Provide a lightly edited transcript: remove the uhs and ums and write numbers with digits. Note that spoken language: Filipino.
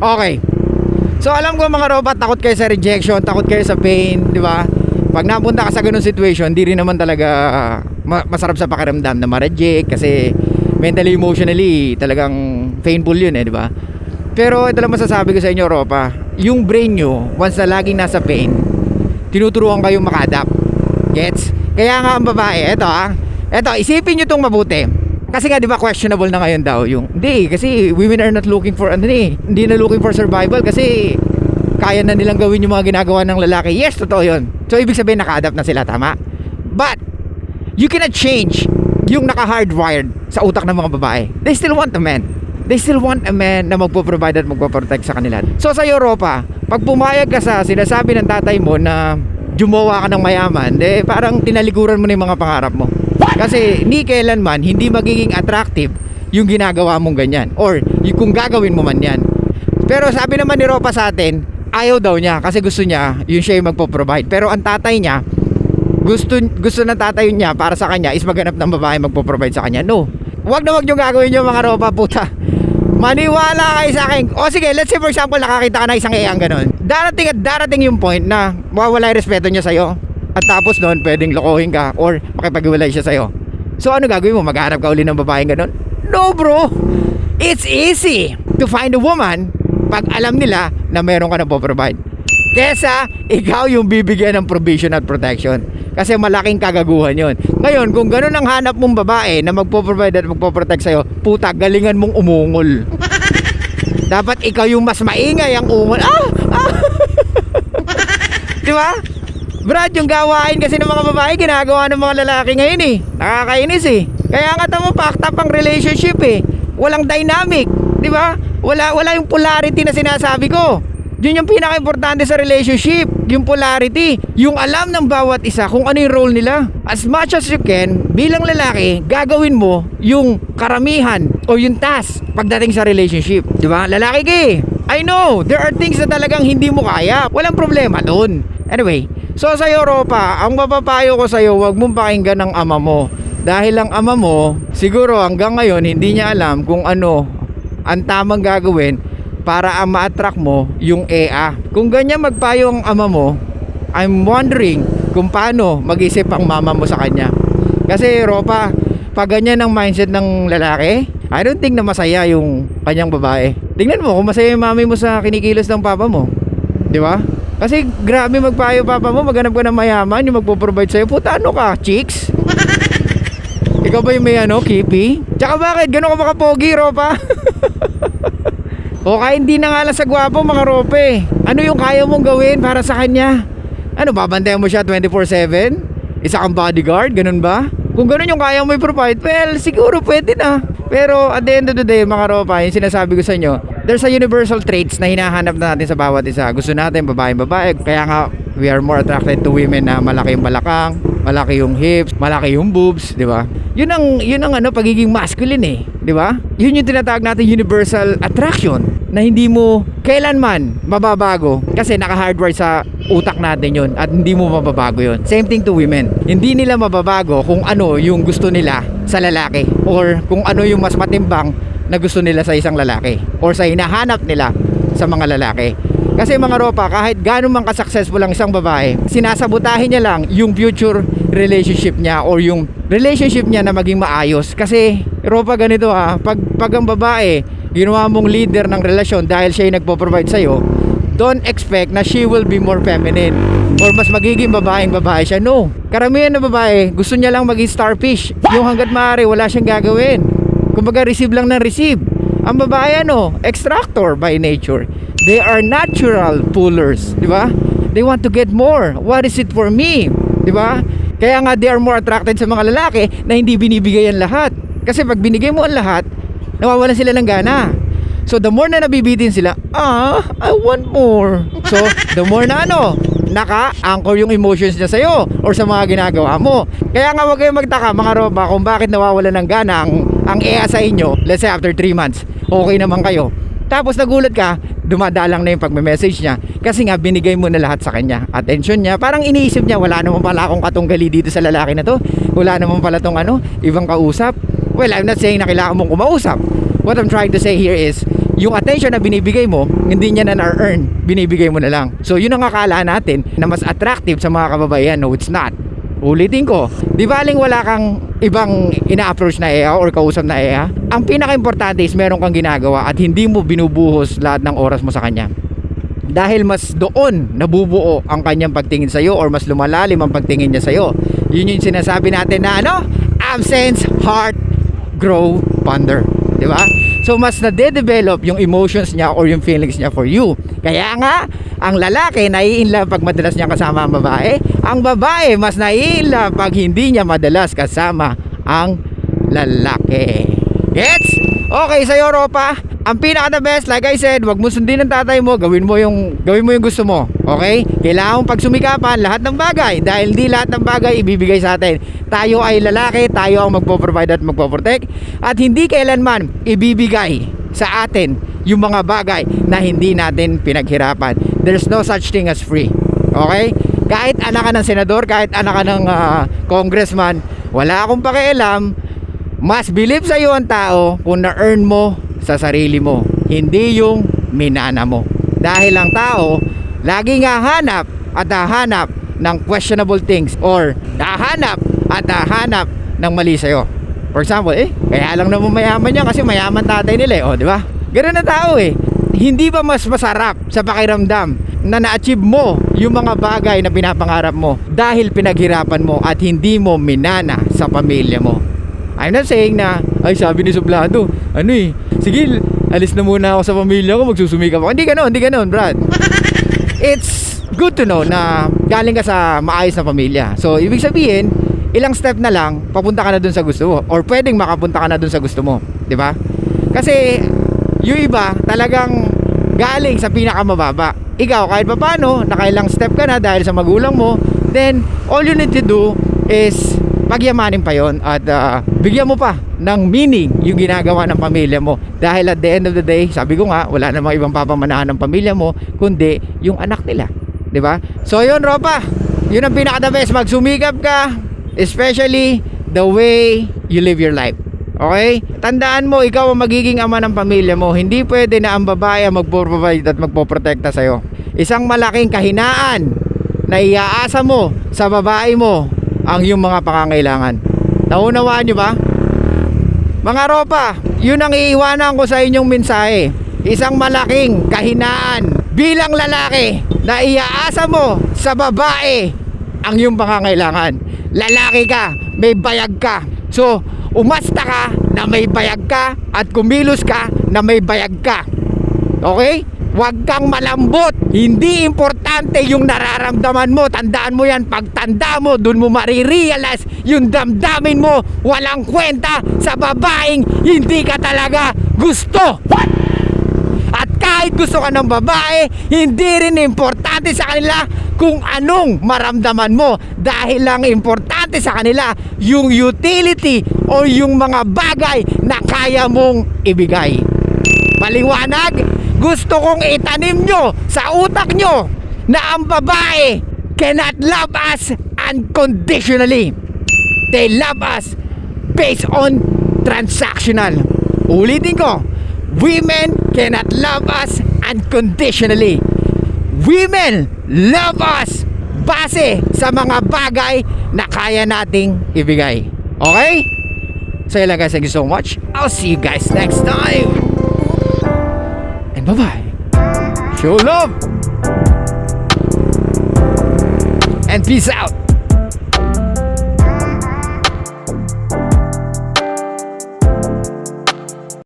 Okay. So alam ko mga robot, takot kayo sa rejection, takot kayo sa pain, di ba? Pag napunta ka sa ganung situation, di rin naman talaga masarap sa pakiramdam na ma-reject kasi mentally, emotionally, talagang painful yun di ba? Pero ito lang masasabi ko sa inyo, Ropa, yung brain nyo, once na laging nasa pain, tinuturuan kayong maka-adapt. Gets? Kaya nga ang babae, eto, isipin nyo itong mabuti. Kasi nga, di ba, questionable na ngayon daw yung, hindi, kasi women are not looking for, hindi na looking for survival kasi kaya na nilang gawin yung mga ginagawa ng lalaki. Yes, totoo yun. So, ibig sabihin, naka-adapt na sila, tama? But, you cannot change yung naka-hardwired sa utak ng mga babae. They still want a man. They still want a man na magpo-provide at magpo-protect sa kanila. So, sa Europa, pag pumayag ka sa sinasabi ng tatay mo na jumawa ka ng mayaman, parang tinalikuran mo na yung mga pangarap mo. Kasi ni kailanman hindi magiging attractive yung ginagawa mong ganyan or kung gagawin mo man yan. Pero sabi naman ni Ropa sa atin, ayaw daw niya kasi gusto niya yung siya yung magpo-provide. Pero ang tatay niya, gusto ng tatay niya para sa kanya is maghanap ng babae magpo-provide sa kanya. No, wag na wag yung gagawin nyo mga Ropa, puta. Maniwala kayo sa akin. O sige, let's say for example nakakita ka na isang iyang ganun. Darating yung point na mawawala yung respeto niya sa'yo. At tapos doon pwedeng lokohin ka or makipag-iwalay siya sa'yo. So ano gagawin mo? Maghanap ka uli ng babaeng ganun? No bro! It's easy to find a woman pag alam nila na meron ka na po-provide kesa ikaw yung bibigyan ng provision at protection. Kasi malaking kagaguhan yon. Ngayon, kung ganun ang hanap mong babae na magpo-provide at magpo-protect sa'yo, puta, galingan mong umungol. Dapat ikaw yung mas maingay ang ungol. Di ba? Brad, yung gawain kasi ng mga babae ginagawa ng mga lalaki ngayon nakakainis Kaya nga tamo, packed up ang relationship walang dynamic, di ba? Wala yung polarity na sinasabi ko. Yun yung pinaka-importante sa relationship, yung polarity, yung alam ng bawat isa kung ano yung role nila. As much as you can, bilang lalaki, gagawin mo yung karamihan o yung task pagdating sa relationship, di ba? Lalaki ka I know, there are things na talagang hindi mo kaya. Walang problema doon. Anyway, so sa Europa, ang mapapayo ko sa'yo, huwag mong pakinggan ng ama mo. Dahil ang ama mo, siguro hanggang ngayon, hindi niya alam kung ano ang tamang gagawin para ma-attract mo yung EA. Kung ganyan magpayo ang ama mo, I'm wondering kung paano mag-isip ang mama mo sa kanya. Kasi Europa, pag ganyan ang mindset ng lalaki, I don't think na masaya yung kanyang babae. Tingnan mo kung masaya yung mami mo sa kinikilos ng papa mo, di ba? Kasi grabe magpayo papa mo, maghanap ka ng mayaman, yung magpo-provide sa'yo. Puta, ano ka, chicks? Ikaw ba yung may kipi? Tsaka bakit? Gano'n ka makapogi, Ropa? O kaya hindi na nga lang sa gwapo, mga Rope. Ano yung kaya mong gawin para sa kanya? Ano, babantayan mo siya 24/7? Isa kang bodyguard, ganun ba? Kung ganun yung kaya mo i-provide, well, siguro pwede na. Pero at the end of the day, mga Ropa, yung sinasabi ko sa inyo, there's a universal traits na hinahanap natin sa bawat isa. Gusto natin babae. Kaya nga, we are more attracted to women na malaki yung balakang, malaki yung hips, malaki yung boobs, di ba? Yun ang pagiging masculine di ba? Yun yung tinatawag natin universal attraction na hindi mo kailanman mababago kasi naka-hardwire sa utak natin yun at hindi mo mababago yun. Same thing to women. Hindi nila mababago kung ano yung gusto nila sa lalaki or kung ano yung mas matimbang na gusto nila sa isang lalaki or sa hinahanap nila sa mga lalaki. Kasi mga Ropa, kahit gano'n man ka-successful ang isang babae, sinasabotahin niya lang yung future relationship niya or yung relationship niya na maging maayos. Kasi Ropa, ganito pag ang babae ginawa mong leader ng relasyon dahil siya yung nagpo-provide sa'yo, don't expect na she will be more feminine or mas magiging babae siya. No, karamihan na babae gusto niya lang maging starfish, yung hanggat maaari wala siyang gagawin. Kumbaga receive lang ng receive. Ang babae extractor by nature. They are natural pullers, di ba? They want to get more. What is it for me? Di ba? Kaya nga they are more attracted sa mga lalaki na hindi binibigay ang lahat. Kasi pag binigay mo ang lahat, nawawalan sila ng gana. So the more na nabibitin sila, I want more. So the more na naka-anchor yung emotions niya sa'yo or sa mga ginagawa mo. Kaya nga huwag kayong magtaka mga Ropa kung bakit nawawalan ng gana ang EA sa inyo. Let's say after 3 months, okay naman kayo. Tapos nagulat ka, dumadalang na yung pagme-message niya kasi nga binigay mo na lahat sa kanya. Attention niya, parang iniisip niya, wala naman pala akong katunggali dito sa lalaki na to. Wala naman pala tong ibang kausap. Well, I'm not saying na kailangan mong kumausap. What I'm trying to say here is, yung attention na binibigay mo, hindi niya na na-earn, binibigay mo na lang. So yun ang akala natin na mas attractive sa mga kababaihan. No, it's not. Ulitin ko, di baling wala kang ibang ina-approach na EA or kausap na EA. Ang pinaka-importante is meron kang ginagawa at hindi mo binubuhos lahat ng oras mo sa kanya. Dahil mas doon nabubuo ang kanyang pagtingin sa'yo or mas lumalalim ang pagtingin niya sa'yo. Yun yung sinasabi natin na absence, heart, grow, ponder. Diba? So mas nade-develop yung emotions niya or yung feelings niya for you. Kaya nga, ang lalaki nai-inlove pag madalas niya kasama ang babae. Ang babae mas nai-inlove pag hindi niya madalas kasama ang lalaki. Gets? Okay, sa'yo, Ropa. Ang pinaka the best, like I said, wag mo sundin ng tatay mo, gawin mo yung gusto mo. Okay? Kailangan mong pagsumikapan lahat ng bagay dahil hindi lahat ng bagay ibibigay sa atin. Tayo ay lalaki, tayo ang magpo-provide at magpo-protect at hindi kailanman ibibigay sa atin yung mga bagay na hindi natin pinaghirapan. There's no such thing as free. Okay? Kahit anak ka ng senador, kahit anak ka ng congressman, wala akong pakialam. Mas believe sa iyo ang tao kung na-earn mo sa sarili mo, hindi yung minana mo. Dahil ang tao lagi nga hanap at hahanap ng questionable things or hahanap at hahanap ng mali sa'yo. For example, kaya lang naman mayaman yan kasi mayaman tatay nila di ba? Ganun na tao Hindi ba mas masarap sa pakiramdam na na-achieve mo yung mga bagay na pinapangarap mo dahil pinaghirapan mo at hindi mo minana sa pamilya mo? I'm not saying na, ay sabi ni Sublado, sige, alis na muna ako sa pamilya ko, magsusumikap ako. Hindi ganon, Brad. It's good to know na galing ka sa maayos na pamilya. So, ibig sabihin, ilang step na lang, papunta ka na dun sa gusto mo. Or pwedeng makapunta ka na dun sa gusto mo. Diba? Kasi, yung iba, talagang galing sa pinakamababa. Ikaw, kahit pa paano, nakailang step ka na dahil sa magulang mo, then, all you need to do is pagyamanin pa yon at bigyan mo pa ng meaning yung ginagawa ng pamilya mo. Dahil at the end of the day, sabi ko nga, wala namang ibang papamanahan ng pamilya mo kundi yung anak nila. 'Di ba? So yun, Ropa, yun ang pinaka the best. Magsumikap ka, especially the way you live your life. Okay? Tandaan mo, ikaw ang magiging ama ng pamilya mo. Hindi pwede na ang babae ang magpo-provide at magpo-protekta sa'yo. Isang malaking kahinaan na iaasa mo sa babae mo ang iyong mga pangangailangan. Naunawaan nyo ba? Mga Ropa, yun ang iiwanan ko sa inyong mensahe. Isang malaking kahinaan bilang lalaki na iaasa mo sa babae ang iyong pangangailangan. Lalaki ka, may bayag ka. So, umasta ka na may bayag ka at kumilos ka na may bayag ka. Okay? Huwag kang malambot. Hindi importante yung nararamdaman mo. Tandaan mo yan. Pag tanda mo, dun mo marirealize yung damdamin mo. Walang kwenta sa babaeng hindi ka talaga gusto. What? At kahit gusto ka ng babae, hindi rin importante sa kanila kung anong maramdaman mo. Dahil lang importante sa kanila yung utility o yung mga bagay na kaya mong ibigay. Maliwanag? Gusto kong itanim nyo sa utak nyo na ang babae cannot love us unconditionally. They love us based on transactional. Ulitin ko, women cannot love us unconditionally. Women love us base sa mga bagay na kaya nating ibigay. Okay? So yun lang guys, thank you so much. I'll see you guys next time. And bye-bye. Show love. And peace out.